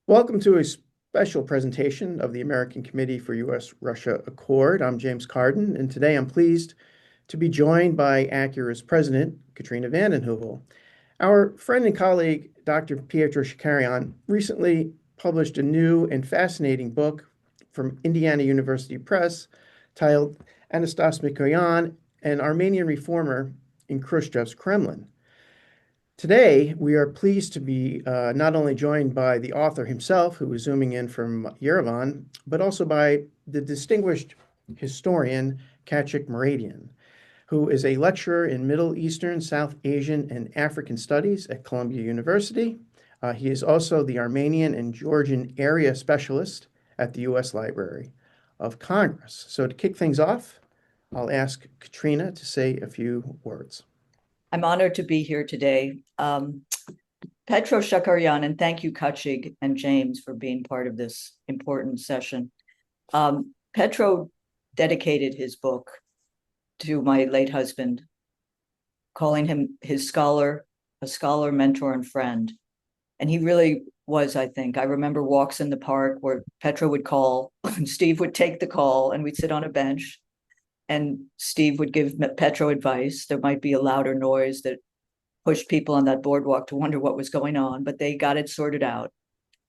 Welcome to a special presentation of the American Committee for U.S.-Russia Accord. I'm James Carden, and today I'm pleased to be joined by Acura's president, Katrina vanden Heuvel. Our friend and colleague, Dr. Pietro Shakarian, recently published a new and fascinating book from Indiana University Press titled Anastas, Mikoyan, an Armenian reformer in Khrushchev's Kremlin. Today, we are pleased to be not only joined by the author himself, who is zooming in from Yerevan, but also by the distinguished historian Khrushchev, who is a lecturer in Middle Eastern, South Asian, and African Studies at Columbia University. He is also the Armenian and Georgian area specialist at the U.S. Library of Congress. So to kick things off, I'll ask Katrina to say a few words. I'm honored to be here today. Pietro Shakarian, and thank you, Khrushchev and James, for being part of this important session. Pietro dedicated his book to my late husband, calling him his scholar, a scholar, mentor, and friend. And he really was, I think. I remember walks in the park where Pietro would call, and Steve would take the call, and we'd sit on a bench. And Steve would give Pietro advice. There might be a louder noise that pushed people on that boardwalk to wonder what was going on, but they got it sorted out.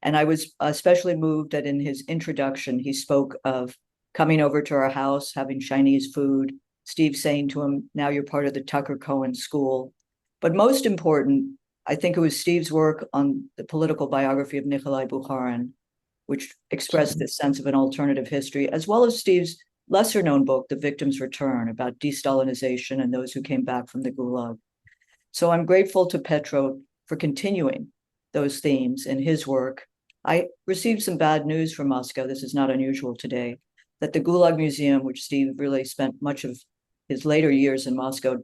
And I was especially moved that in his introduction, he spoke of coming over to our house, having Chinese food, Steve saying to him, now you're part of the Tucker Cohen School. But most important, I think it was Steve's work on the political biography of Nikolai Bukharin, which expressed this sense of an alternative history, as well as Steve's lesser-known book, The Victim's Return, about de-Stalinization and those who came back from the Gulag. So I'm grateful to Pietro for continuing those themes in his work. I received some bad news from Moscow, this is not unusual today, that the Gulag Museum, which Steve really spent much of his later years in Moscow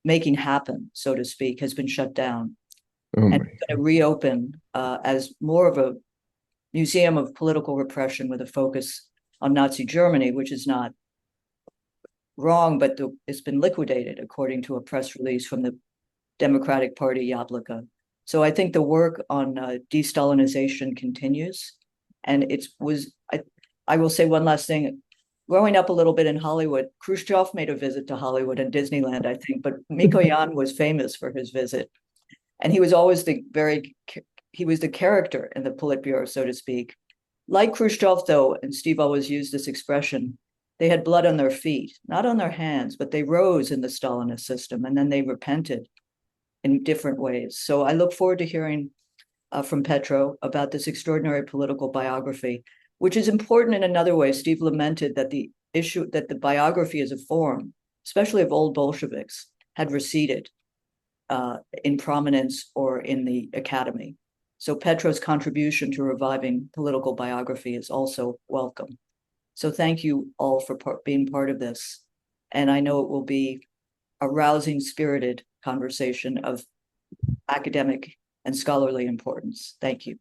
making happen, so to speak, has been shut down. And going to reopen as more of a museum of political repression with a focus on Nazi Germany, which is not wrong, but it's been liquidated according to a press release from the Democratic Party Yabloko. So I think the work on de-Stalinization continues. And I will say one last thing. Growing up a little bit in Hollywood, Khrushchev made a visit to Hollywood and Disneyland, I think, but Mikoyan was famous for his visit. And he was always he was the character in the Politburo, so to speak. Like Khrushchev, though, and Steve always used this expression, they had blood on their feet, not on their hands, but they rose in the Stalinist system, and then they repented in different ways. So I look forward to hearing from Pietro about this extraordinary political biography, which is important in another way. Steve lamented that the biography as a form, especially of old Bolsheviks, had receded in prominence or in the academy. So Pietro's contribution to reviving political biography is also welcome. So thank you all for being part of this. And I know it will be a rousing, spirited conversation of academic and scholarly importance. Thank you.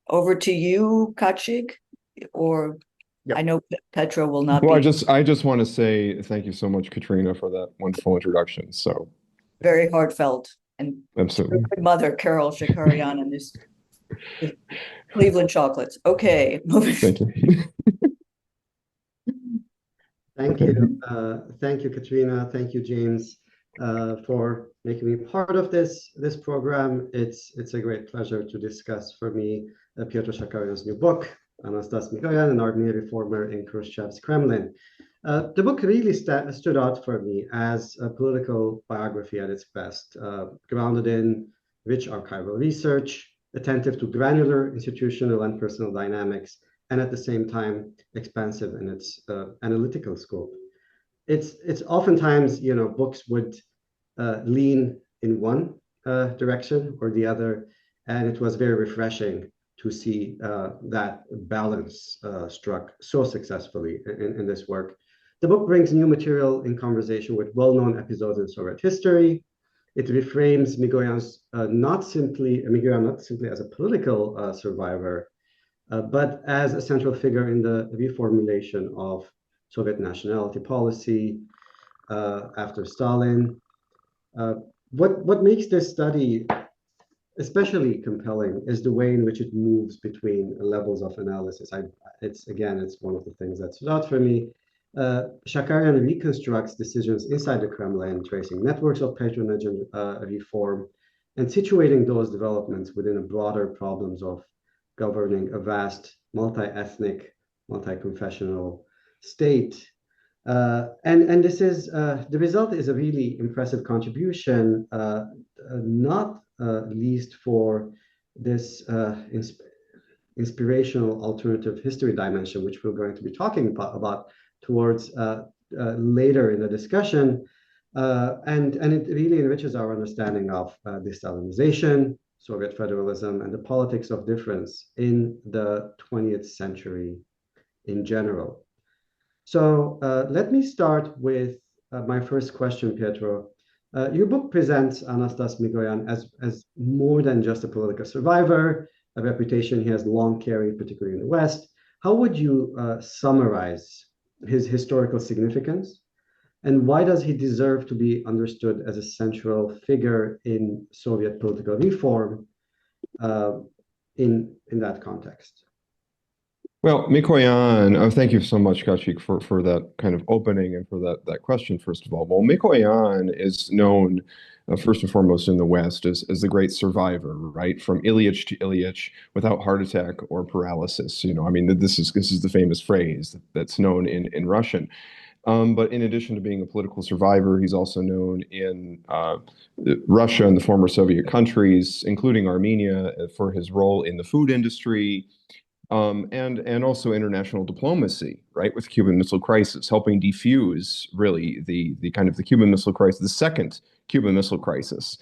Over to you, Khrushchev, or yep. I know Pietro will not be. I just want to say thank you so much, Katrina, for that wonderful introduction. So very heartfelt. And absolutely, mother Carol Shakarian and this Cleveland chocolates. Okay, moving. Thank you. Thank you, Katrina. Thank you, James, for making me part of this program. It's a great pleasure to discuss for me Pietro Shakarian's new book, Anastas, Mikoyan, an Armenian reformer in Khrushchev's Kremlin. The book really stood out for me as a political biography at its best, grounded in rich archival research, attentive to granular institutional and personal dynamics, and at the same time expansive in its analytical scope. It's oftentimes, books would lean in one direction or the other, and it was very refreshing to see that balance struck so successfully in this work. The book brings new material in conversation with well-known episodes in Soviet history. It reframes Mikoyan not simply as a political survivor, but as a central figure in the reformulation of Soviet nationality policy after Stalin. What makes this study especially compelling is the way in which it moves between levels of analysis. It's one of the things that stood out for me. Shakarian reconstructs decisions inside the Kremlin, tracing networks of patronage and reform, and situating those developments within a broader problems of governing a vast, multi-ethnic, multi-confessional state. And this is the result is a really impressive contribution, not least for this inspirational alternative history dimension, which we're going to be talking about towards later in the discussion. And it really enriches our understanding of de-Stalinization, Soviet federalism, and the politics of difference in the 20th century in general. So let me start with my first question, Pietro. Your book presents Anastas Mikoyan as more than just a political survivor, a reputation he has long carried, particularly in the West. How would you summarize his historical significance? And why does he deserve to be understood as a central figure in Soviet political reform in that context? Well, Mikoyan, thank you so much, Kachik, for that kind of opening and for that question, first of all. Well, Mikoyan is known first and foremost in the West as the great survivor, right? From Ilyich to Ilyich without heart attack or paralysis. You know, I mean, this is the famous phrase that's known in Russian. But in addition to being a political survivor, he's also known in Russia and the former Soviet countries, including Armenia, for his role in the food industry, and also international diplomacy, right, with Cuban Missile Crisis, helping defuse really the kind of the Cuban Missile Crisis, the second Cuban Missile Crisis,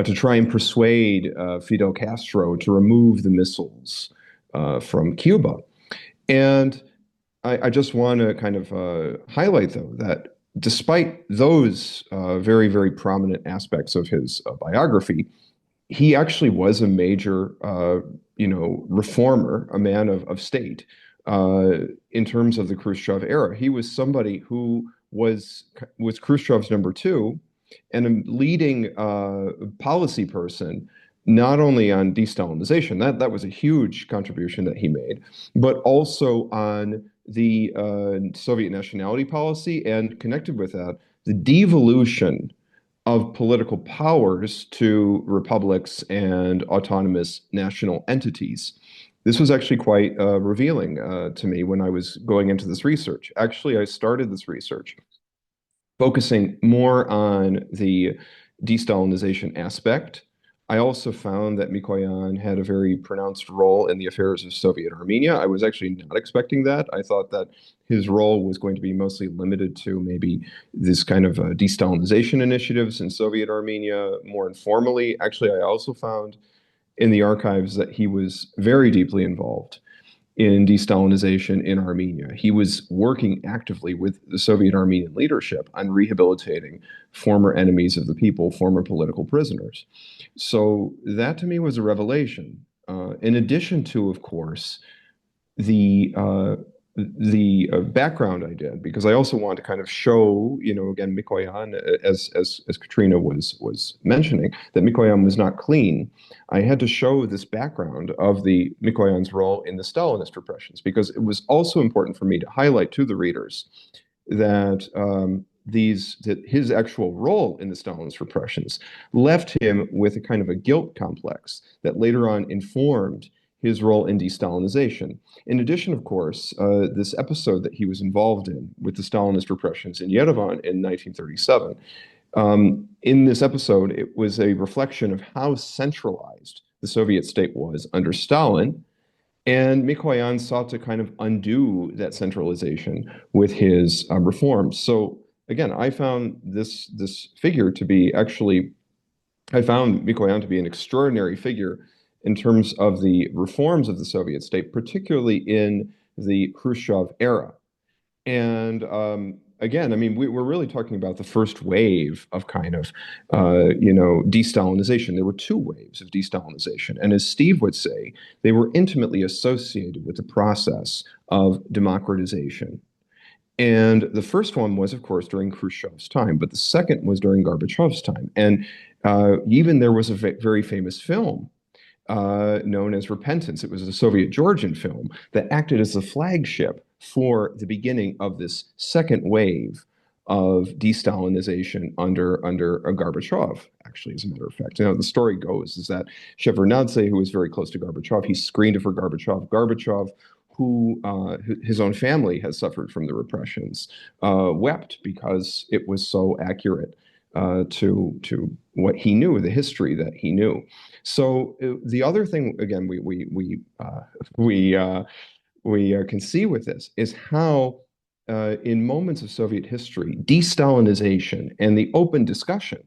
to try and persuade Fidel Castro to remove the missiles from Cuba. And I just want to kind of highlight, though, that despite those very, very prominent aspects of his biography, he actually was a major, reformer, a man of state in terms of the Khrushchev era. He was somebody who was Khrushchev's number two and a leading policy person, not only on de-Stalinization, that was a huge contribution that he made, but also on the Soviet nationality policy, and connected with that, the devolution of political powers to republics and autonomous national entities. This was actually quite revealing to me when I was going into this research. Actually, I started this research focusing more on the de-Stalinization aspect. I also found that Mikoyan had a very pronounced role in the affairs of Soviet Armenia. I was actually not expecting that. I thought that his role was going to be mostly limited to maybe this kind of de-Stalinization initiatives in Soviet Armenia more informally. Actually, I also found in the archives that he was very deeply involved in de-Stalinization in Armenia. He was working actively with the Soviet Armenian leadership on rehabilitating former enemies of the people, former political prisoners. So that to me was a revelation. In addition to, of course, the background I did, because I also want to kind of show, again, Mikoyan, as Katrina was mentioning, that Mikoyan was not clean. I had to show this background of the Mikoyan's role in the Stalinist repressions, because it was also important for me to highlight to the readers that that his actual role in the Stalinist repressions left him with a kind of a guilt complex that later on informed his role in de-Stalinization. In addition, of course, this episode that he was involved in with the Stalinist repressions in Yerevan in 1937, in this episode, it was a reflection of how centralized the Soviet state was under Stalin, and Mikoyan sought to kind of undo that centralization with his reforms. So again, I found this figure to be I found Mikoyan to be an extraordinary figure in terms of the reforms of the Soviet state, particularly in the Khrushchev era. And again, I mean, we're really talking about the first wave of kind of, de-Stalinization. There were two waves of de-Stalinization. And as Steve would say, they were intimately associated with the process of democratization. And the first one was, of course, during Khrushchev's time, but the second was during Gorbachev's time. And even there was a very famous film known as Repentance. It was a Soviet Georgian film that acted as the flagship for the beginning of this second wave of de-Stalinization under Gorbachev, actually, as a matter of fact. You know, the story goes is that Shevardnadze, who was very close to Gorbachev, he screened for Gorbachev. Gorbachev, who his own family has suffered from the repressions, wept because it was so accurate to what he knew, the history that he knew. So the other thing, again, we can see with this is how in moments of Soviet history, de-Stalinization and the open discussion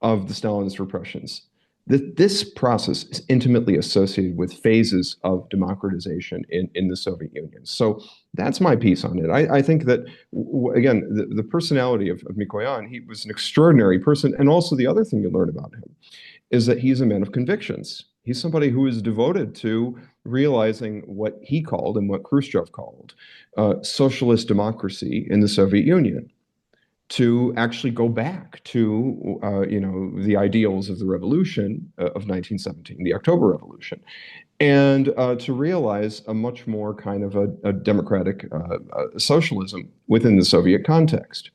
of the Stalinist repressions, this process is intimately associated with phases of democratization in the Soviet Union. So that's my piece on it. I think that, again, the personality of Mikoyan, he was an extraordinary person. And also the other thing you learn about him is that he's a man of convictions. He's somebody who is devoted to realizing what he called and what Khrushchev called socialist democracy in the Soviet Union, to actually go back to the ideals of the revolution of 1917, the October Revolution, and to realize a much more kind of a democratic socialism within the Soviet context,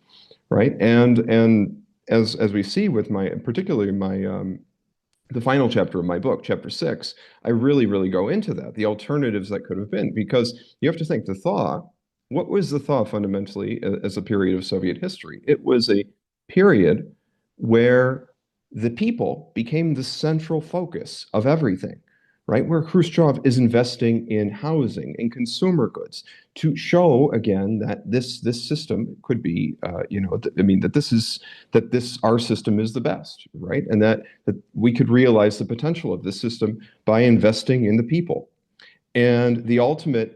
right? And as we see with particularly the final chapter of my book, chapter 6, I really go into that, the alternatives that could have been, because you have to think what was the thaw fundamentally as a period of Soviet history? It was a period where the people became the central focus of everything, right? Where Khrushchev is investing in housing and consumer goods to show again that this system could be, that our system is the best, right? And that we could realize the potential of this system by investing in the people. And the ultimate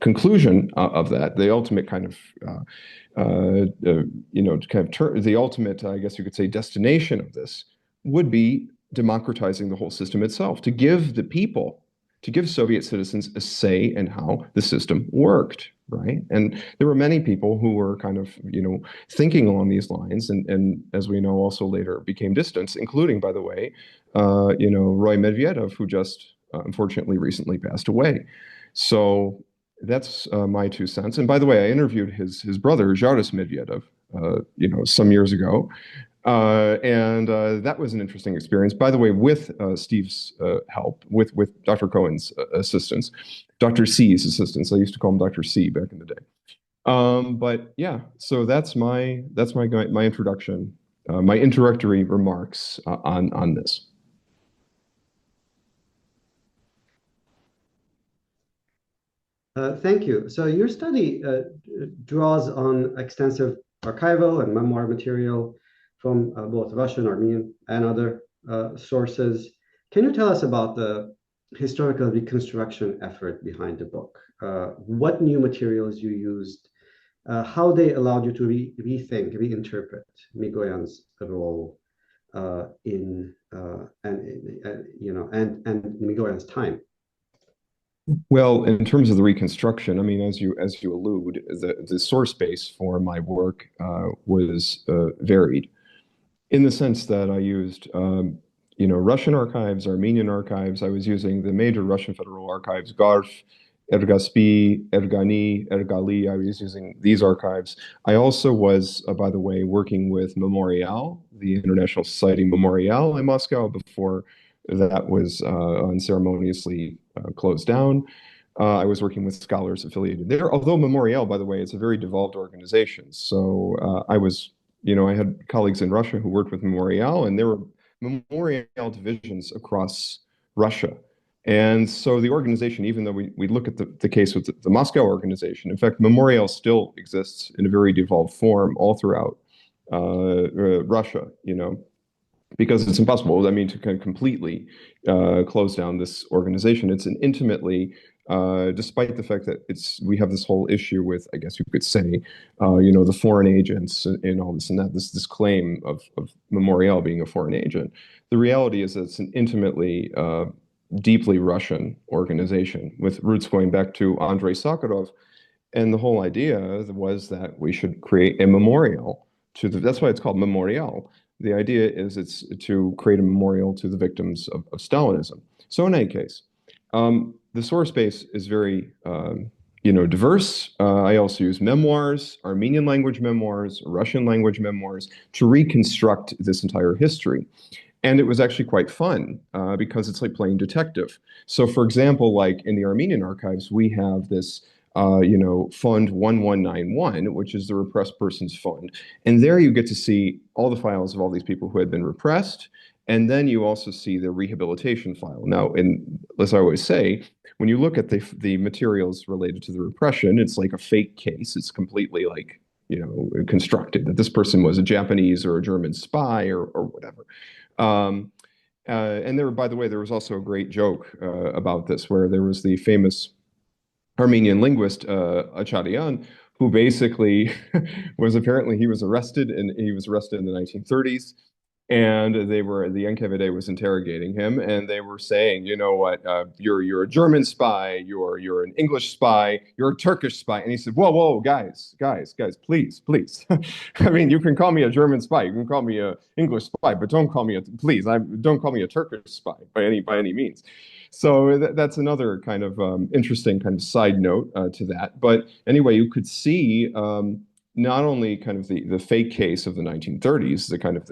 conclusion of that, the ultimate the ultimate, I guess you could say, destination of this would be democratizing the whole system itself, to give Soviet citizens a say in how the system worked, right? And there were many people who were kind of, thinking along these lines, and as we know, also later became distant, including, by the way, Roy Medvedev, who just unfortunately recently passed away. So that's my 2 cents. And by the way, I interviewed his brother, Zharis Medvedev, some years ago. And that was an interesting experience, by the way, with Steve's help, with Dr. Cohen's assistance, Dr. C's assistance. I used to call him Dr. C back in the day. But yeah, so that's my introduction, my introductory remarks on this. Thank you. So your study draws on extensive archival and memoir material from both Russian, Armenian, and other sources. Can you tell us about the historical reconstruction effort behind the book? What new materials you used, how they allowed you to rethink, reinterpret Mikoyan's role in Mikoyan's time? Well, in terms of the reconstruction, I mean, as you allude, the source base for my work was varied, in the sense that I used, Russian archives, Armenian archives. I was using the major Russian federal archives, Garf, Ergaspi, Ergani, Ergali. I was using these archives. I also was, by the way, working with Memorial, the International Society Memorial in Moscow, before that was unceremoniously closed down. I was working with scholars affiliated there, although Memorial, by the way, is a very devolved organization. So I had colleagues in Russia who worked with Memorial, and there were Memorial divisions across Russia. And so the organization, even though we look at the case with the Moscow organization, in fact, Memorial still exists in a very devolved form all throughout Russia, because it's impossible, I mean, to kind of completely close down this organization. It's an intimately, despite the fact that we have this whole issue with, I guess you could say, the foreign agents and all this and that, this claim of Memorial being a foreign agent. The reality is that it's an intimately, deeply Russian organization with roots going back to Andrei Sakharov. And the whole idea was that we should create a memorial that's why it's called Memorial. The idea is it's to create a memorial to the victims of Stalinism. So in any case, the source base is very diverse. I also use memoirs, Armenian language memoirs, Russian language memoirs to reconstruct this entire history. And it was actually quite fun because it's like playing detective. So for example, like in the Armenian archives, we have this Fund 1191, which is the repressed persons fund. And there you get to see all the files of all these people who had been repressed. And then you also see the rehabilitation file. Now, as I always say, when you look at the materials related to the repression, it's like a fake case. It's completely like, constructed that this person was a Japanese or a German spy or whatever. And by the way, there was also a great joke about this, where there was the famous Armenian linguist Acharian, who basically he was arrested in the 1930s, and the NKVD was interrogating him, and they were saying, you know what, you're a German spy, you're an English spy, you're a Turkish spy, and he said, whoa, guys, please. I mean, you can call me a German spy, you can call me a English spy, but don't call me a Turkish spy by any means. So that's another kind of interesting kind of side note to that. But anyway, you could see not only kind of the fake case of the 1930s, the kind of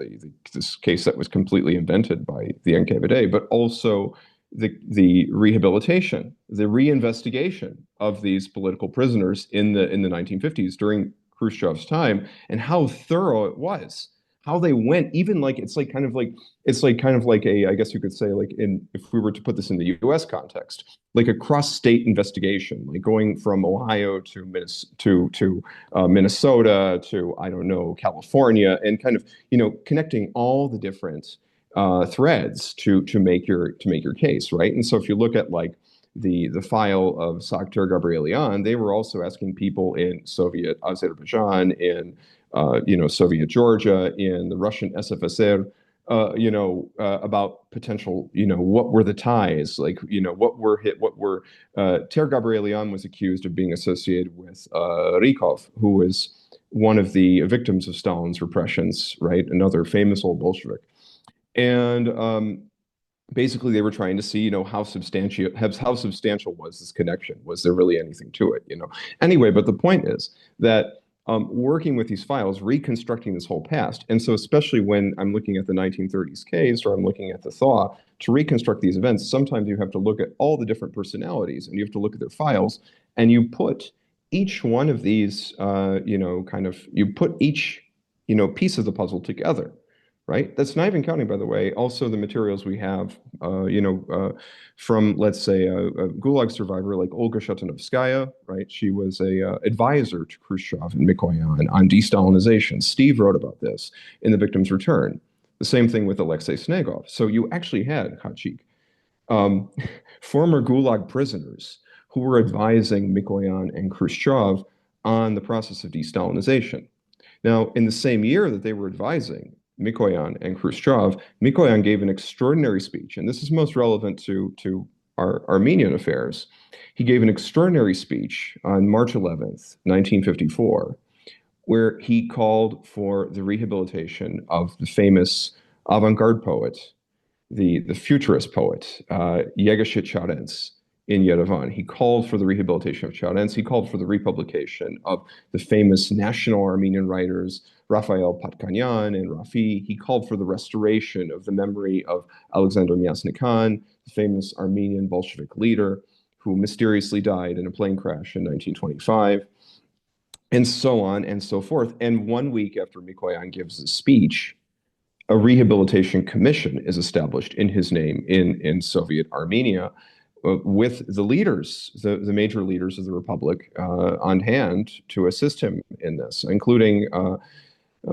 this case that was completely invented by the NKVD, but also the rehabilitation, the reinvestigation of these political prisoners in the 1950s during Khrushchev's time, and how thorough it was. How they went, even like it's kind of like a, I guess you could say, like if we were to put this in the U.S. context, like a cross-state investigation, like going from Ohio to Minnesota to, I don't know, California, and kind of connecting all the different threads to make your case, right? And so if you look at like the file of Sakhtар Gabrielian, they were also asking people in Soviet Azerbaijan, in Soviet Georgia, in the Russian SFSR, about potential, what were the ties, like, Ter Gabrielian was accused of being associated with Rykov, who was one of the victims of Stalin's repressions, right? Another famous old Bolshevik. And basically they were trying to see, how substantial was this connection? Was there really anything to it, Anyway, but the point is that working with these files, reconstructing this whole past. And so especially when I'm looking at the 1930s case, or I'm looking at the thaw, to reconstruct these events, sometimes you have to look at all the different personalities, and you have to look at their files, and you put each one of these, you put each, piece of the puzzle together. Right? That's not even counting, by the way, also the materials we have, from, let's say, a Gulag survivor like Olga Shatanovskaya, right? She was a advisor to Khrushchev and Mikoyan on de-Stalinization. Steve wrote about this in The Victim's Return. The same thing with Alexei Snegov. So you actually had, Khachik, former Gulag prisoners who were advising Mikoyan and Khrushchev on the process of de-Stalinization. Now, in the same year that they were advising Mikoyan and Khrushchev, Mikoyan gave an extraordinary speech, and this is most relevant to our Armenian affairs. He gave an extraordinary speech on March 11th, 1954, where he called for the rehabilitation of the famous avant-garde poet, the futurist poet, Yegeshit Charents, in Yerevan. He called for the rehabilitation of Charents. He called for the republication of the famous national Armenian writers, Raphael Patkanyan and Rafi. He called for the restoration of the memory of Alexander Myasnikan, the famous Armenian Bolshevik leader who mysteriously died in a plane crash in 1925, and so on and so forth. And 1 week after Mikoyan gives the speech, a rehabilitation commission is established in his name in Soviet Armenia, with the leaders, the major leaders of the republic on hand to assist him in this, including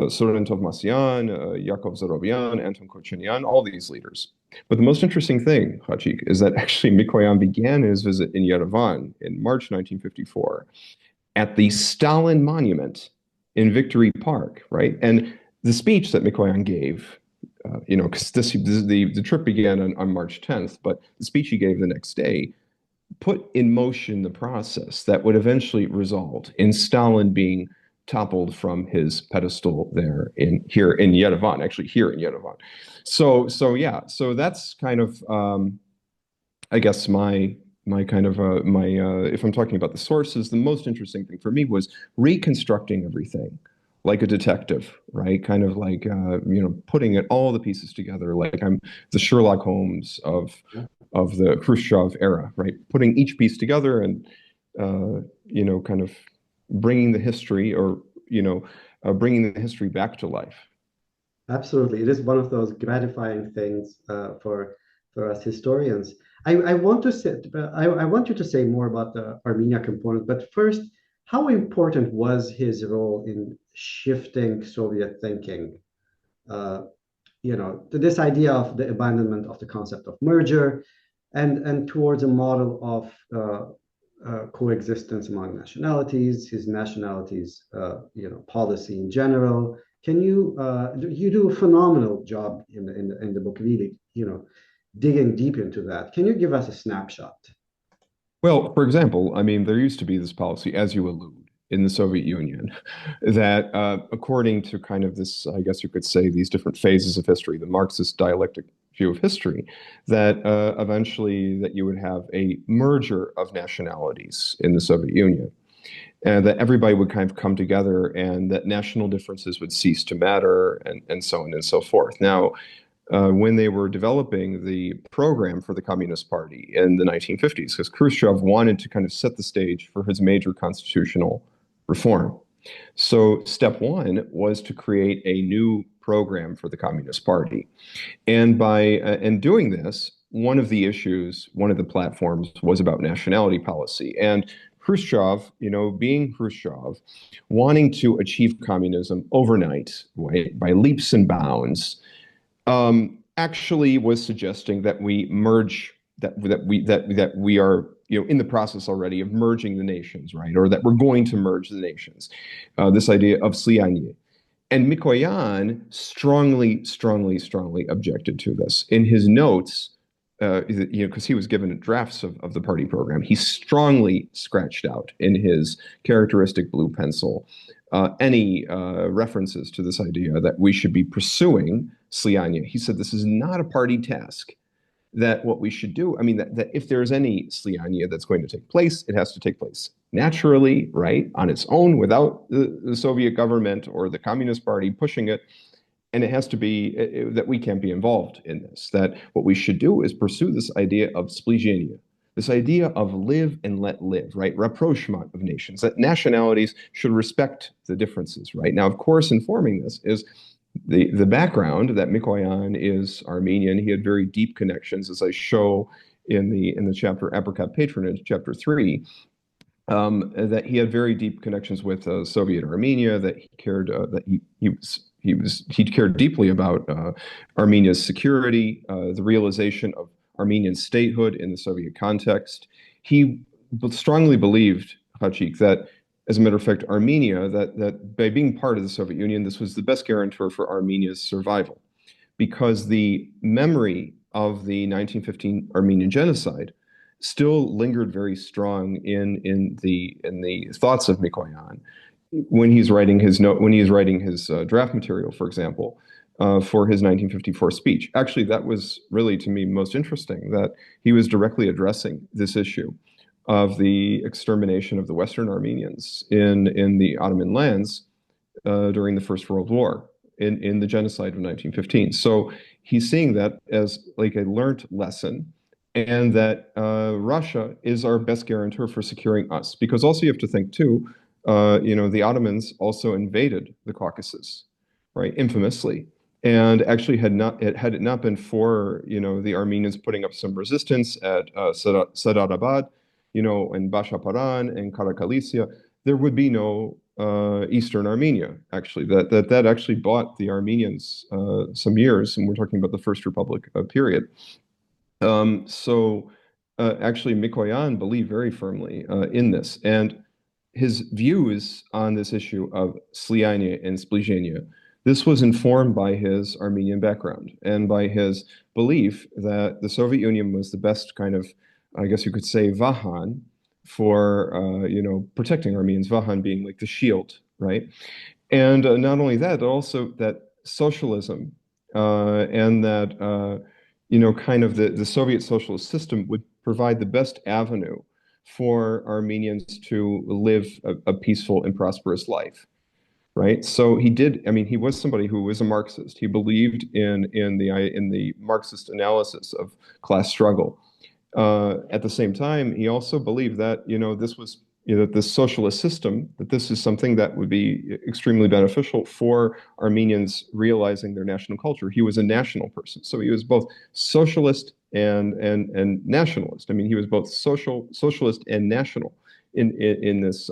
Soren Tovmasyan, Yakov Zarobian, Anton Kochenyan, all these leaders. But the most interesting thing, Khachik, is that actually Mikoyan began his visit in Yerevan in March 1954 at the Stalin Monument in Victory Park, right? And the speech that Mikoyan gave, because the trip began on March 10th, but the speech he gave the next day put in motion the process that would eventually result in Stalin being toppled from his pedestal here in Yerevan, actually here in Yerevan. So yeah, so that's kind of I guess my kind of if I'm talking about the sources, the most interesting thing for me was reconstructing everything like a detective, right? Kind of like putting all the pieces together, like I'm the Sherlock Holmes of the Khrushchev era, right? Putting each piece together and kind of bringing the history bringing the history back to life. Absolutely. It is one of those gratifying things for us historians. I want to say, I want you to say more about the Armenia component, but first, how important was his role in shifting Soviet thinking? To this idea of the abandonment of the concept of merger and towards a model of coexistence among nationalities, his nationalities, policy in general. Can you do a phenomenal job in the book, really, digging deep into that. Can you give us a snapshot? Well, for example, I mean, there used to be this policy, as you allude, in the Soviet Union, that according to kind of this, I guess you could say, these different phases of history, the Marxist dialectic view of history, that eventually that you would have a merger of nationalities in the Soviet Union, and that everybody would kind of come together, and that national differences would cease to matter, and so on and so forth. Now, when they were developing the program for the Communist Party in the 1950s, because Khrushchev wanted to kind of set the stage for his major constitutional reform. So step one was to create a new program for the Communist Party. And by in doing this, one of the issues, one of the platforms was about nationality policy. And Khrushchev, being Khrushchev, wanting to achieve communism overnight, right, by leaps and bounds, actually was suggesting that we merge that we are in the process already of merging the nations, right? Or that we're going to merge the nations. This idea of slianie. And Mikoyan strongly objected to this. In his notes, because he was given drafts of the party program, he strongly scratched out in his characteristic blue pencil any references to this idea that we should be pursuing sliania. He said this is not a party task. That what we should do, I mean, that if there's any sliania that's going to take place, it has to take place naturally, right, on its own, without the Soviet government or the Communist Party pushing it. And it has to be that we can't be involved in this. That what we should do is pursue this idea of splizhenia, this idea of live and let live, right? Rapprochement of nations, that nationalities should respect the differences, right? Now, of course, informing this is the background that Mikoyan is Armenian. He had very deep connections, as I show in the chapter Apricot Patronage, chapter 3, that he had very deep connections with Soviet Armenia, that he cared he cared deeply about Armenia's security, the realization of Armenian statehood in the Soviet context. He strongly believed, Hachik, that, as a matter of fact, Armenia, that by being part of the Soviet Union, this was the best guarantor for Armenia's survival, because the memory of the 1915 Armenian genocide still lingered very strong in the thoughts of Mikoyan when he's writing his draft material, for example, for his 1954 speech. Actually, that was really, to me, most interesting, that he was directly addressing this issue of the extermination of the Western Armenians in the Ottoman lands during the First World War, in the genocide of 1915. So he's seeing that as like a learned lesson, and that Russia is our best guarantor for securing us. Because also you have to think too, the Ottomans also invaded the Caucasus, right, infamously. And actually, had it not been for the Armenians putting up some resistance at Sadarabad, and Bashaparan and Karakalicia, there would be no Eastern Armenia. Actually, that actually bought the Armenians some years, and we're talking about the First Republic period. Actually, Mikoyan believed very firmly in this, and his views on this issue of sliania and splizhenia, this was informed by his Armenian background and by his belief that the Soviet Union was the best kind of, I guess you could say, Vahan for protecting Armenians. Vahan being like the shield right? And not only that, but also that socialism and that kind of the Soviet socialist system would provide the best avenue for Armenians to live a peaceful and prosperous life, right? So he did. I mean, he was somebody who was a Marxist. He believed in the Marxist analysis of class struggle. At the same time, he also believed that this was that this socialist system, that this is something that would be extremely beneficial for Armenians realizing their national culture. He was a national person, so he was both socialist and nationalist. I mean, he was both socialist and national in this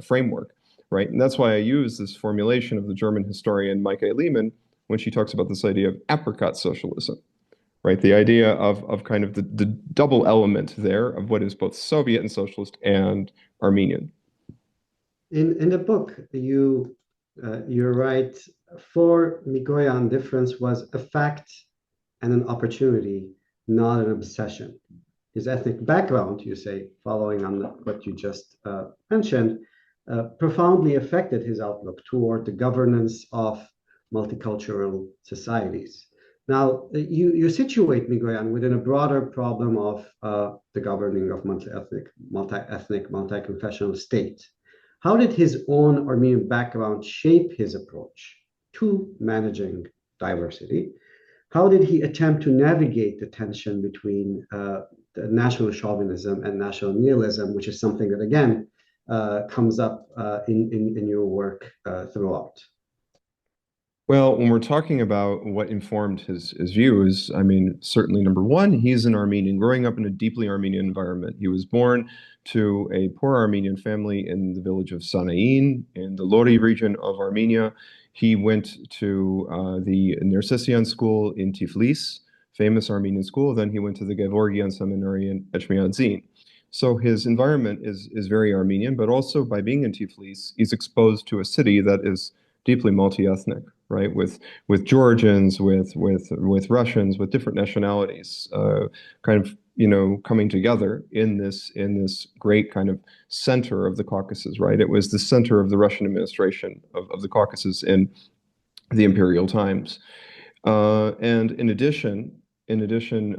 framework, right? And that's why I use this formulation of the German historian Maike Lehmann when she talks about this idea of apricot socialism, right? The idea of kind of the double element there of what is both Soviet and socialist and Armenian. In the book, you're right. For Mikoyan, difference was a fact and an opportunity, not an obsession. His ethnic background, you say, following on what you just mentioned, profoundly affected his outlook toward the governance of multicultural societies. Now, you situate Mikoyan within a broader problem of the governing of multi-ethnic, multi-confessional state. How did his own Armenian background shape his approach to managing diversity? How did he attempt to navigate the tension between the national chauvinism and national nihilism, which is something that, again, comes up in your work throughout? Well, when we're talking about what informed his views, I mean, certainly number one, he's an Armenian, growing up in a deeply Armenian environment. He was born to a poor Armenian family in the village of Sanain in the Lori region of Armenia. He went to the Nersessian school in Tiflis, famous Armenian school. Then he went to the Gevorgian seminary in Echmiadzin. So his environment is very Armenian, but also by being in Tiflis, he's exposed to a city that is deeply multi-ethnic, right? With Georgians, with Russians, with different nationalities, kind of coming together in this great kind of center of the Caucasus, right? It was the center of the Russian administration of the Caucasus in the imperial times. And in addition,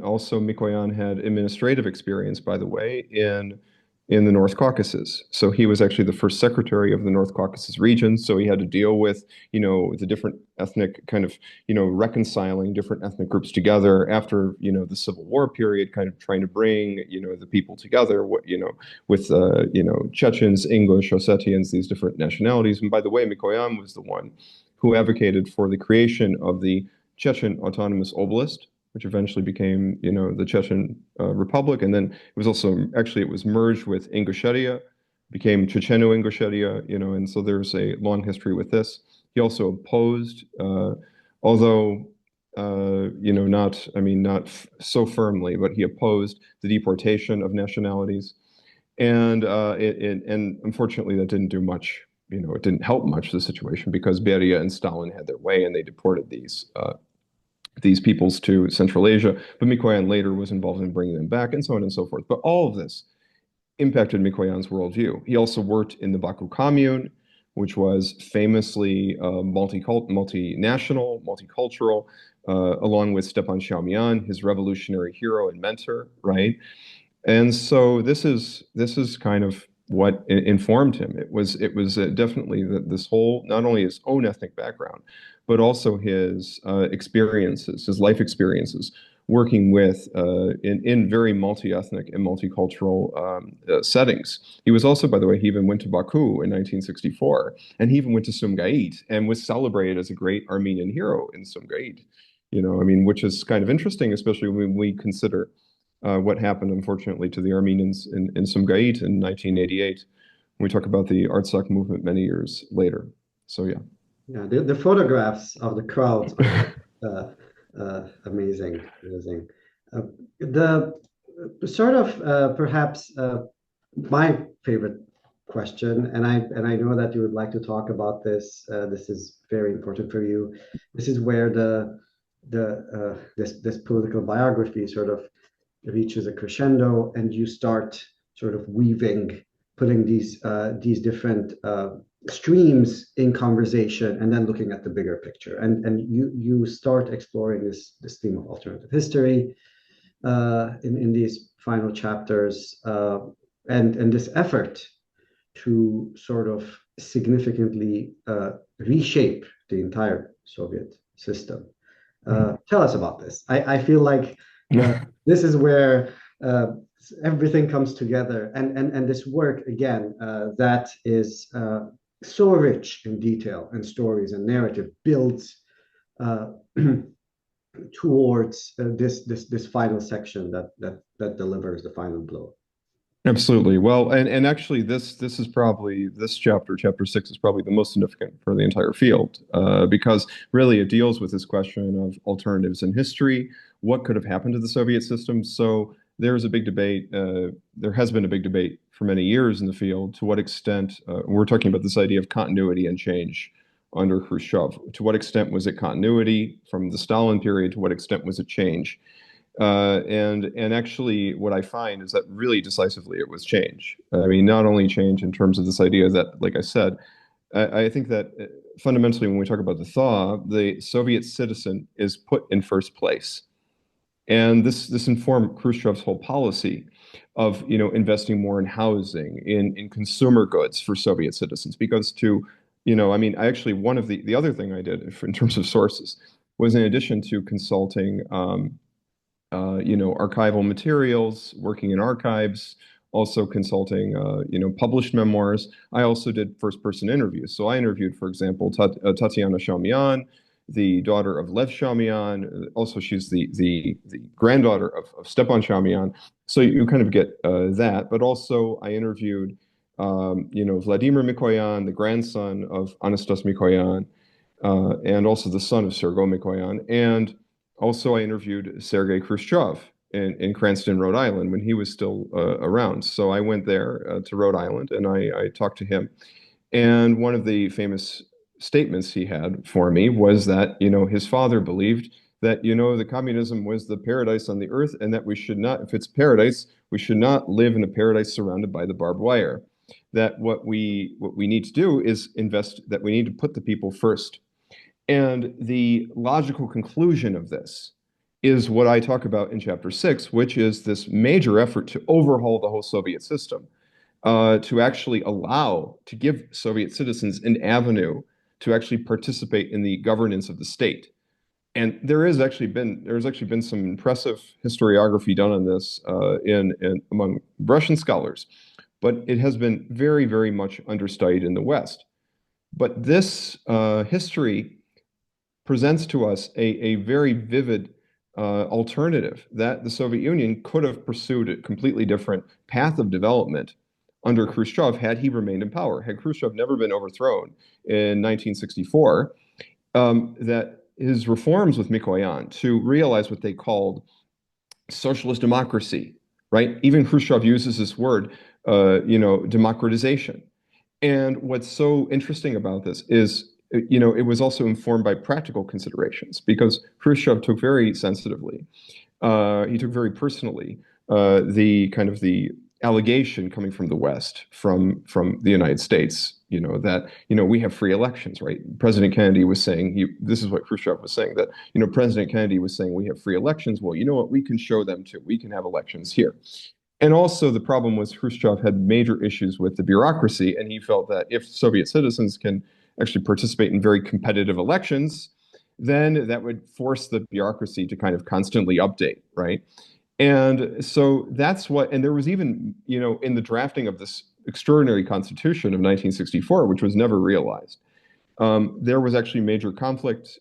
also Mikoyan had administrative experience, by the way, in the North Caucasus. So he was actually the first secretary of the North Caucasus region. So he had to deal with, the different ethnic kind of, reconciling different ethnic groups together after, the Civil War period, kind of trying to bring, the people together, with, Chechens, English, Ossetians, these different nationalities. And by the way, Mikoyan was the one who advocated for the creation of the Chechen Autonomous Oblast, which eventually became, the Chechen Republic. And then it was also, actually, it was merged with Ingushetia, became Checheno-Ingushetia, and so there's a long history with this. He also opposed, although, not so firmly, but he opposed the deportation of nationalities. And unfortunately, that didn't do much. It didn't help much the situation because Beria and Stalin had their way and they deported these peoples to Central Asia, but Mikoyan later was involved in bringing them back and so on and so forth. But all of this impacted Mikoyan's worldview. He also worked in the Baku Commune, which was famously multinational, multicultural, along with Stepan Xiaomian, his revolutionary hero and mentor, right? And so this is kind of what informed him. It was definitely this whole, not only his own ethnic background, but also his experiences, his life experiences, working with in very multi-ethnic and multicultural settings. He was also, by the way, he even went to Baku in 1964, and he even went to Sumgait and was celebrated as a great Armenian hero in Sumgait. Which is kind of interesting, especially when we consider what happened, unfortunately, to the Armenians in Sumgait in 1988. When we talk about the Artsakh movement many years later. So yeah. Yeah, the photographs of the crowd are amazing. The sort of perhaps my favorite question, and I know that you would like to talk about this. This is very important for you. This is where this political biography sort of reaches a crescendo, and you start sort of putting these different streams in conversation and then looking at the bigger picture. And you start exploring this theme of alternative history in these final chapters, and this effort to sort of significantly reshape the entire Soviet system. Tell us about this. I feel like this is where everything comes together, and this work again that is so rich in detail and stories and narrative builds towards this final section that delivers the final blow. Absolutely. Well, and actually, this is probably this chapter 6 is probably the most significant for the entire field, because really it deals with this question of alternatives in history. What could have happened to the Soviet system? So there's a big debate. There has been a big debate for many years in the field. To what extent we're talking about this idea of continuity and change under Khrushchev? To what extent was it continuity from the Stalin period? To what extent was it change? And actually, what I find is that really decisively it was change. I mean, not only change in terms of this idea that, like I said, I think that fundamentally, when we talk about the thaw, the Soviet citizen is put in first place, and this informed Khrushchev's whole policy of investing more in housing, in consumer goods for Soviet citizens, because I mean, I actually one of the other thing I did in terms of sources was in addition to consulting. Archival materials, working in archives, also consulting, published memoirs. I also did first-person interviews. So I interviewed, for example, Tatiana Shamyan, the daughter of Lev Shamyan. Also, she's the granddaughter of Stepan Shamyan. So you kind of get that. But also, I interviewed, Vladimir Mikoyan, the grandson of Anastas Mikoyan, and also the son of Sergei Mikoyan. And also, I interviewed Sergei Khrushchev in Cranston, Rhode Island, when he was still around. So I went there to Rhode Island, and I talked to him. And one of the famous statements he had for me was that, his father believed that, the communism was the paradise on the earth, and that we should not, if it's paradise, we should not live in a paradise surrounded by the barbed wire. That what we need to do is invest, that we need to put the people first. And the logical conclusion of this is what I talk about in chapter 6, which is this major effort to overhaul the whole Soviet system, to actually to give Soviet citizens an avenue to actually participate in the governance of the state. And there's actually been some impressive historiography done on this among Russian scholars, but it has been very, very much understudied in the West. But this history presents to us a very vivid alternative that the Soviet Union could have pursued a completely different path of development under Khrushchev had he remained in power. Had Khrushchev never been overthrown in 1964, that his reforms with Mikoyan to realize what they called socialist democracy, right? Even Khrushchev uses this word, democratization. And what's so interesting about this is, it was also informed by practical considerations, because Khrushchev took very sensitively, he took very personally the allegation coming from the West, from the United States, that we have free elections, right? President Kennedy was saying, this is what Khrushchev was saying, that President Kennedy was saying we have free elections. Well, you know what? We can show them too. We can have elections here. And also the problem was Khrushchev had major issues with the bureaucracy, and he felt that if Soviet citizens can actually participate in very competitive elections, then that would force the bureaucracy to kind of constantly update, right? And so and there was even, in the drafting of this extraordinary constitution of 1964, which was never realized, there was actually major conflict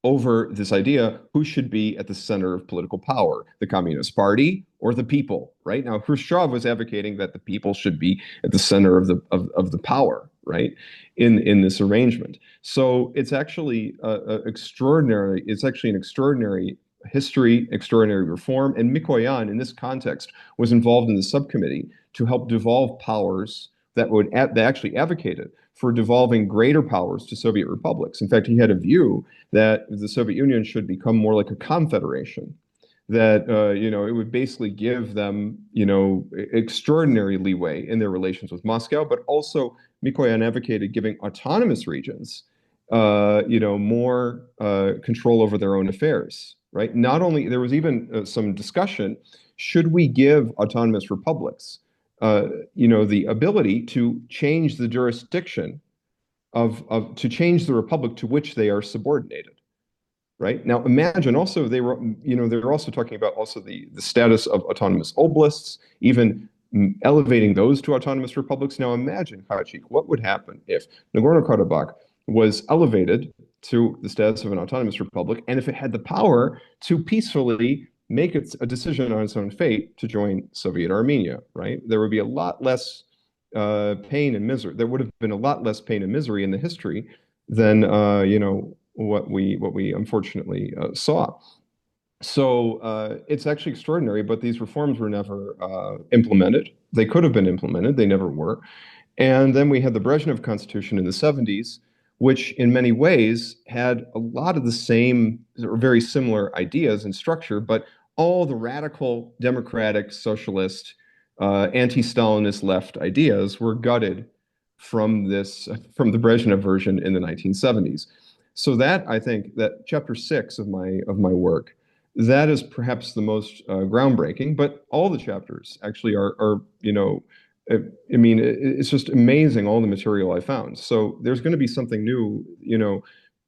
over this idea, who should be at the center of political power, the Communist Party or the people, right? Now, Khrushchev was advocating that the people should be at the center of the power, right, in this arrangement. So it's actually an extraordinary history, extraordinary reform, and Mikoyan, in this context, was involved in the subcommittee to help devolve powers that actually advocated for devolving greater powers to Soviet republics. In fact, he had a view that the Soviet Union should become more like a confederation, that it would basically give them extraordinary leeway in their relations with Moscow, but also Mikoyan advocated giving autonomous regions, more control over their own affairs, right? Not only, there was even some discussion, should we give autonomous republics, the ability to change the jurisdiction to change the republic to which they are subordinated, right? Now imagine also they were also talking about also the status of autonomous oblasts, even elevating those to autonomous republics. Now imagine, Khachik, what would happen if Nagorno-Karabakh was elevated to the status of an autonomous republic, and if it had the power to peacefully make a decision on its own fate to join Soviet Armenia, right? There would be a lot less pain and misery. There would have been a lot less pain and misery in the history than what we unfortunately saw. So it's actually extraordinary, but these reforms were never implemented. They could have been implemented, they never were. And then we had the Brezhnev Constitution in the 70s, which in many ways had a lot of the same or very similar ideas and structure, but all the radical democratic, socialist, anti-Stalinist left ideas were gutted from the Brezhnev version in the 1970s. So that, I think, that chapter 6 of my work, that is perhaps the most groundbreaking, but all the chapters actually are I mean, it's just amazing all the material I found. So there's going to be something new,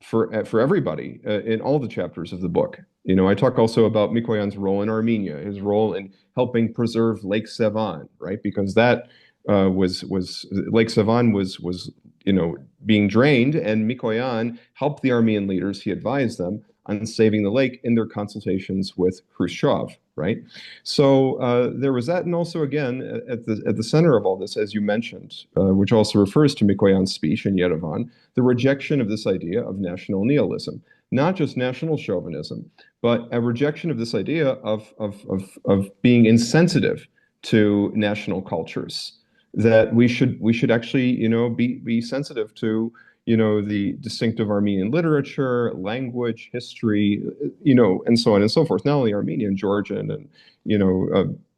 for everybody in all the chapters of the book. I talk also about Mikoyan's role in Armenia, his role in helping preserve Lake Sevan, right? Because that was Lake Sevan was being drained, and Mikoyan helped the Armenian leaders. He advised them on saving the lake in their consultations with Khrushchev, right? So there was that, and also again at the center of all this, as you mentioned, which also refers to Mikoyan's speech in Yerevan, the rejection of this idea of national nihilism, not just national chauvinism, but a rejection of this idea of being insensitive to national cultures. That we should actually be sensitive to the distinctive Armenian literature, language, history, and so on and so forth. Not only Armenian, Georgian, and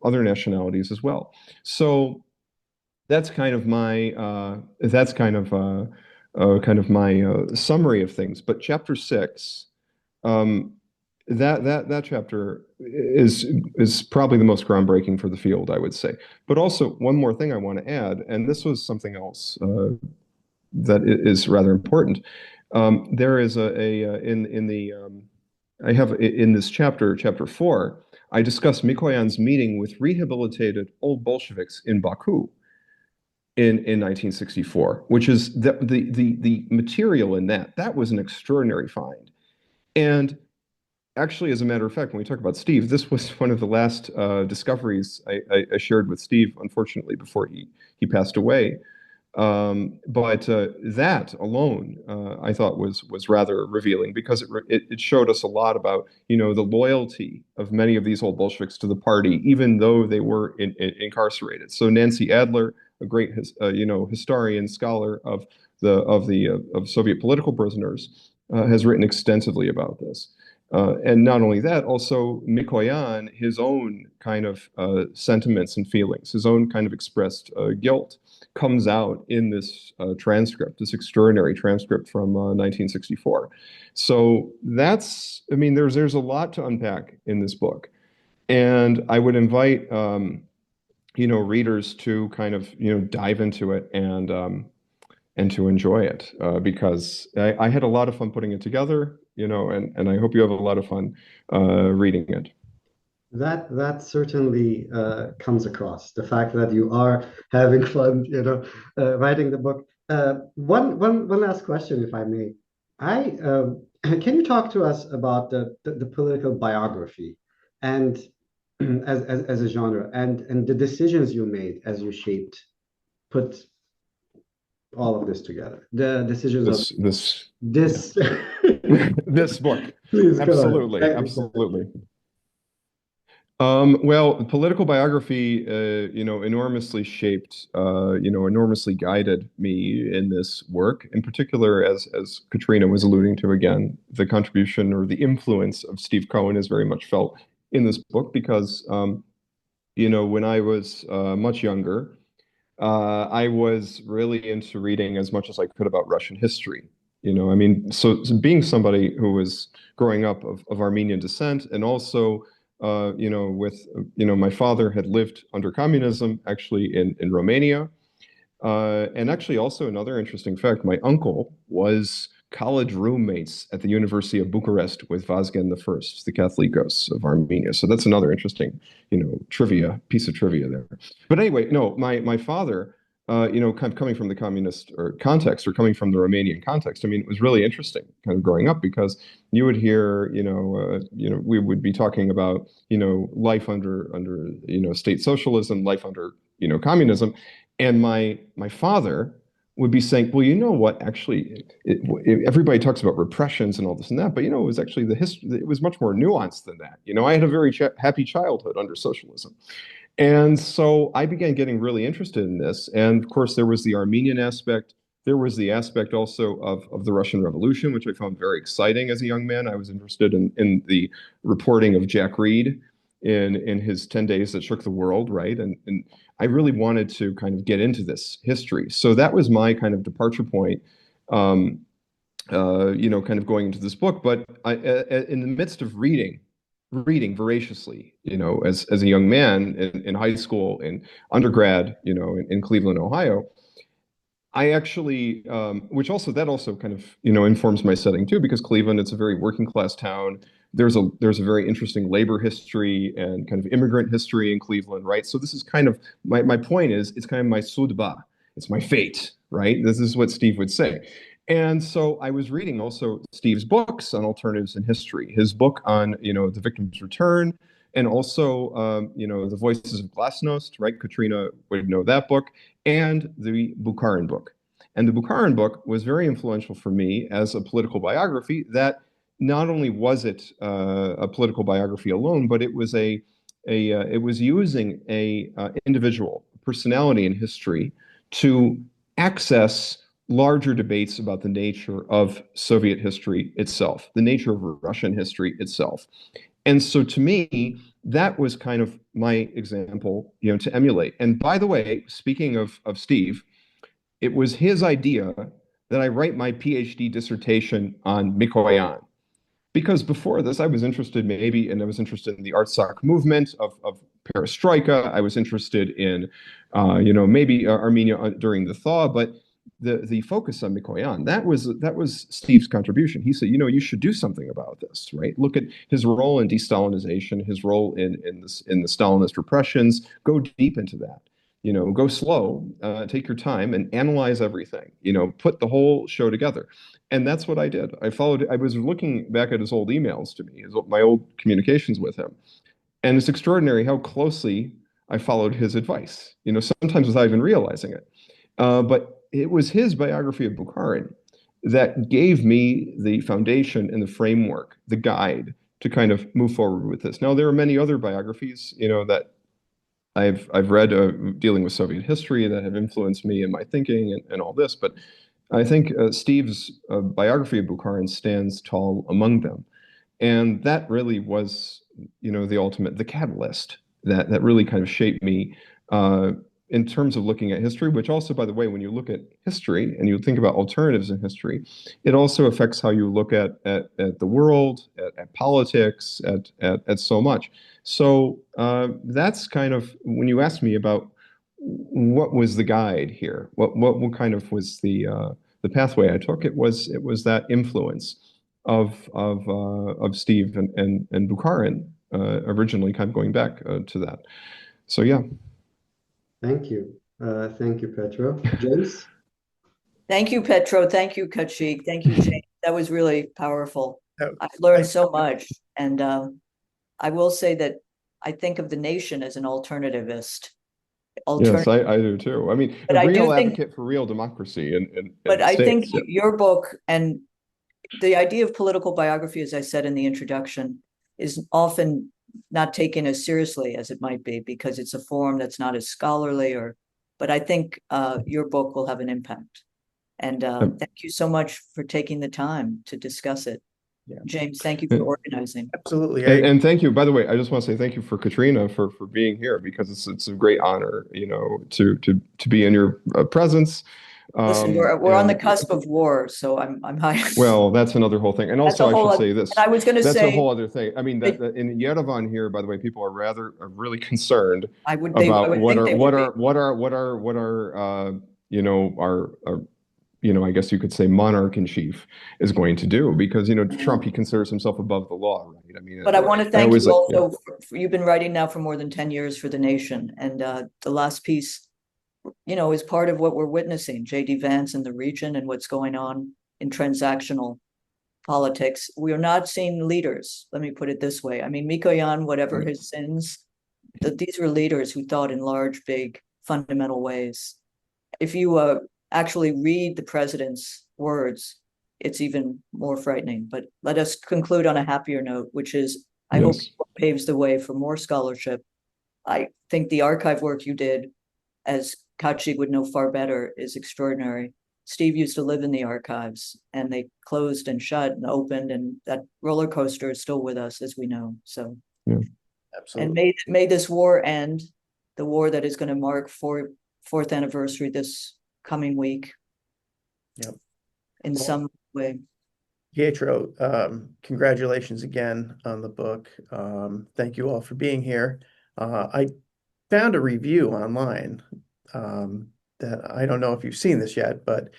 other nationalities as well. So that's kind of my summary of things. But chapter 6, that chapter is probably the most groundbreaking for the field, I would say. But also one more thing I want to add, and this was something else that is rather important. There is I have in this chapter 4, I discuss Mikoyan's meeting with rehabilitated old Bolsheviks in Baku in 1964, which is the material in that was an extraordinary find. And actually, as a matter of fact, when we talk about Steve, this was one of the last discoveries I shared with Steve, unfortunately, before he passed away. But that alone, I thought was rather revealing, because it showed us a lot about the loyalty of many of these old Bolsheviks to the party, even though they were incarcerated. So Nancy Adler, a great historian, scholar of Soviet political prisoners, has written extensively about this. And not only that, also Mikoyan, his own kind of sentiments and feelings, his own kind of expressed guilt, comes out in this transcript, this extraordinary transcript from 1964. So there's a lot to unpack in this book, and I would invite readers to kind of dive into it and to enjoy it, because I had a lot of fun putting it together, and I hope you have a lot of fun reading it. That certainly comes across, the fact that you are having fun, writing the book. One last question, if I may. Can you talk to us about the political biography and as a genre, and the decisions you made as you put all of this together, the decisions this this book. Please, absolutely. Well, political biography, enormously shaped, enormously guided me in this work. In particular, as Katrina was alluding to again, the contribution or the influence of Steve Cohen is very much felt in this book, because, when I was much younger, I was really into reading as much as I could about Russian history. I mean, so being somebody who was growing up of Armenian descent, and also, with, my father had lived under communism, actually in Romania. And actually, also another interesting fact, my uncle was college roommates at the University of Bucharest with Vazgen I, the Catholicos of Armenia. So that's another interesting, piece of trivia there. But anyway, no, my father, kind of coming from the communist or context, or coming from the Romanian context, I mean, it was really interesting kind of growing up, because you would hear, we would be talking about, life under state socialism, life under, communism. And my father would be saying, well, you know what, actually, everybody talks about repressions and all this and that, but, it was actually the history, it was much more nuanced than that. I had a very happy childhood under socialism. And so I began getting really interested in this. And of course, there was the Armenian aspect. There was the aspect also of the Russian Revolution, which I found very exciting as a young man. I was interested in the reporting of Jack Reed in his 10 Days That Shook the World, right? And I really wanted to kind of get into this history. So that was my kind of departure point, kind of going into this book. But in the midst of reading voraciously, as a young man in high school, in undergrad, in Cleveland, Ohio, I actually, which also kind of, informs my setting too, because Cleveland, it's a very working class town. There's a very interesting labor history and kind of immigrant history in Cleveland, right? So this is kind of my point is, it's kind of my sudba, it's my fate, right? This is what Steve would say. And so I was reading also Steve's books on alternatives in history, his book on, the victim's return, and also, the Voices of Glasnost, right? Katrina would know that book, and the Bukharin book. And the Bukharin book was very influential for me as a political biography. That not only was it a political biography alone, but it was it was using a individual personality in history to access larger debates about the nature of Soviet history itself, the nature of Russian history itself. And so to me, that was kind of my example, to emulate. And by the way, speaking of Steve, it was his idea that I write my PhD dissertation on Mikoyan. Because before this, I was interested in the Artsakh movement of perestroika. I was interested in, maybe Armenia during the thaw, but the focus on Mikoyan, that was Steve's contribution. He said, you should do something about this, right? Look at his role in de-Stalinization, his role in the Stalinist repressions. Go deep into that. Go slow, take your time, and analyze everything. Put the whole show together. And that's what I did. I was looking back at his old emails to me, my old communications with him. And it's extraordinary how closely I followed his advice, sometimes without even realizing it. But it was his biography of Bukharin that gave me the foundation and the framework, the guide to kind of move forward with this. Now, there are many other biographies, that I've read dealing with Soviet history that have influenced me in my thinking and all this, but I think Steve's biography of Bukharin stands tall among them. And that really was, the catalyst that really kind of shaped me in terms of looking at history, which also, by the way, when you look at history and you think about alternatives in history, it also affects how you look at the world, at politics, at so much. So that's kind of, when you ask me about what was the guide here, what kind of was the pathway I took, it was that influence of Steve and Bukharin, originally kind of going back to that. So yeah. Thank you. Thank you, Pietro. James? Thank you, Pietro. Thank you, Khrushchev. Thank you, James. That was really powerful. Oh, I've learned so much. And I will say that I think of the nation as an alternativist. Yes, I do too. I mean, But a real advocate for real democracy but I think states. your book and the idea of political biography, as I said in the introduction, is often not taken as seriously as it might be because it's a form that's not as scholarly, but I think your book will have an impact. And thank you so much for taking the time to discuss it. James, thank you for organizing. Absolutely. And thank you, by the way, I just want to say thank you for Katrina for being here, because it's a great honor, to be in your presence. Listen, we're on the And cusp of war, so I'm high. well, that's another whole thing. And That's a also, I whole should oth- say this. and I was going to That's a say, whole other thing. I mean, that in Yerevan here, by the way, people are really concerned I about would what think they would be. our I guess you could say monarch in chief is going to do, because Trump, he considers himself above the law, right? I mean, But I want to I thank always you like, also. You've been writing now for more than 10 years for The Nation, and the last piece, is part of what we're witnessing, J.D. Vance in the region and what's going on in transactional politics. We are not seeing leaders. Let me put it this way. I mean, Mikoyan, whatever his sins, these were leaders who thought in large, big, fundamental ways. If you actually read the president's words, it's even more frightening. But let us conclude on a happier note, which is, I hope yes. it paves the way for more scholarship. I think the archive work you did, as Kachig would know far better, is extraordinary. Steve used to live in the archives, and they closed and shut and opened, and that roller coaster is still with us, as we know. So, Yeah. Absolutely. and may this war end, the war that is going to mark fourth anniversary this coming week. Yep. In some way. Pietro, congratulations again on the book. Thank you all for being here. I found a review online that I don't know if you've seen this yet, but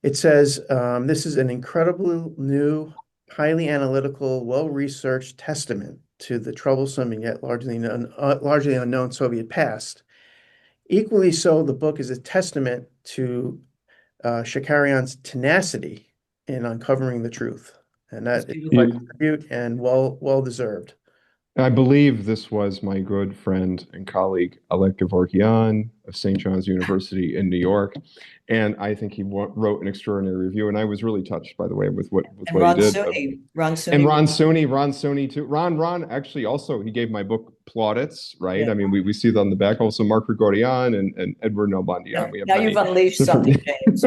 it says this is an incredibly new, highly analytical, well-researched testament to the troublesome and yet largely unknown Soviet past. Equally so, the book is a testament to Shakarian's tenacity in uncovering the truth, and that is quite a tribute and well deserved. I believe this was my good friend and colleague, Alek Gevorkian of St. John's University in New York. And I think he wrote an extraordinary review. And I was really touched, by the way, with what he did. Ron Suney. And Ron Suney too. Ron actually also, he gave my book plaudits, right? Yeah. I mean, we see that on the back. Also, Mark Grigorian and Edward Nalbandian. Now you've unleashed something, James.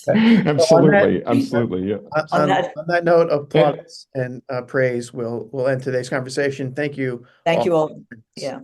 Absolutely. Yeah. On that note of plaudits and praise, we'll end today's conversation. Thank you. Thank you all. Yeah.